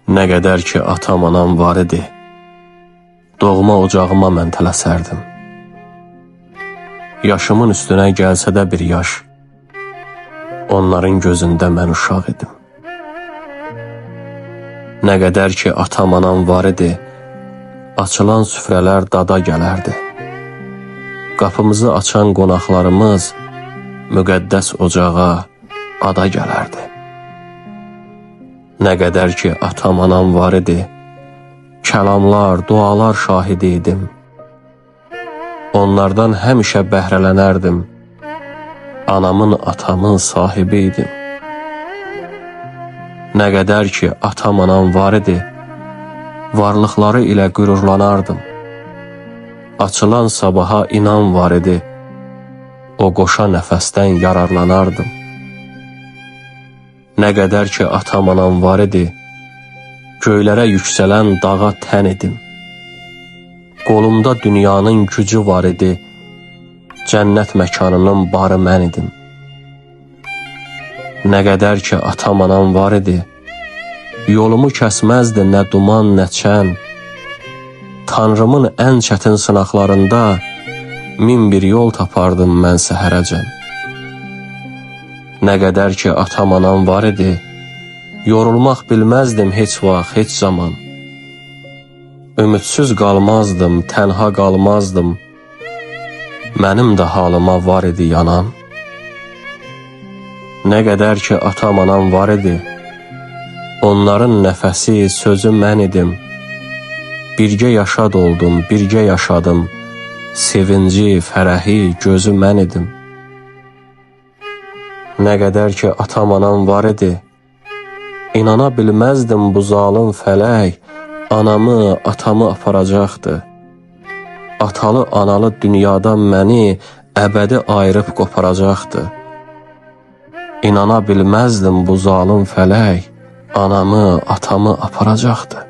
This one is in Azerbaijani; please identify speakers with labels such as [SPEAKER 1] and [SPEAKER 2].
[SPEAKER 1] Nə qədər ki atam anam var idi, doğma ocağıma mən tələsərdim. Yaşımın üstünə gəlsə də bir yaş, onların gözündə mən uşaq idim. Nə qədər ki atam anam var idi, açılan süfrələr dada gələrdi. Qapımızı açan qonaqlarımız müqəddəs ocağa, ada gələrdi. Nə qədər ki atam anam var idi, kəlamlar, dualar şahidi idim. Onlardan həmişə bəhrələnərdim, anamın, atamın sahibi idim. Nə qədər ki atam anam var idi, varlıqları ilə qürurlanardım. Açılan sabaha inan var idi, o qoşa nəfəsdən yararlanardım. Nə qədər ki atam anam var idi, göylərə yüksələn dağa tən idim. Qolumda dünyanın gücü var idi, cənnət məkanının barı mən idim. Nə qədər ki atam anam var idi, yolumu kəsməzdi nə duman, nə çən. Tanrımın ən çətin sınaqlarında min bir yol tapardım mən səhərəcən. Nə qədər ki atam anam var idi, yorulmaq bilməzdim heç vaxt, heç zaman. Ümidsiz qalmazdım, tənha qalmazdım, mənim də halıma var idi yanan. Nə qədər ki atam anam var idi, onların nəfəsi, sözü mən idim. Birgə yaşad oldum, birgə yaşadım, sevinci, fərəhi, gözü mən idim. Nə qədər ki atam anam var idi, inana bilməzdim bu zalım fələk, anamı, atamı aparacaqdı. Atalı, analı dünyadan məni əbədi ayırıb qoparacaqdı. İnana bilməzdim bu zalım fələk, anamı, atamı aparacaqdı.